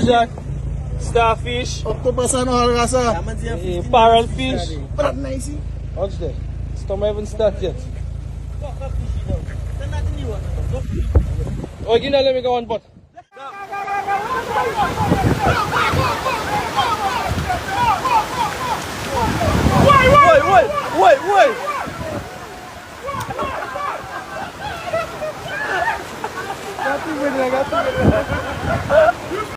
Jack. Starfish. Octopus ano halgasa? Parrotfish. Berat na isi. Watch that. Storm haven't started yet. Oh, you know, let me go on board. Wait. Got to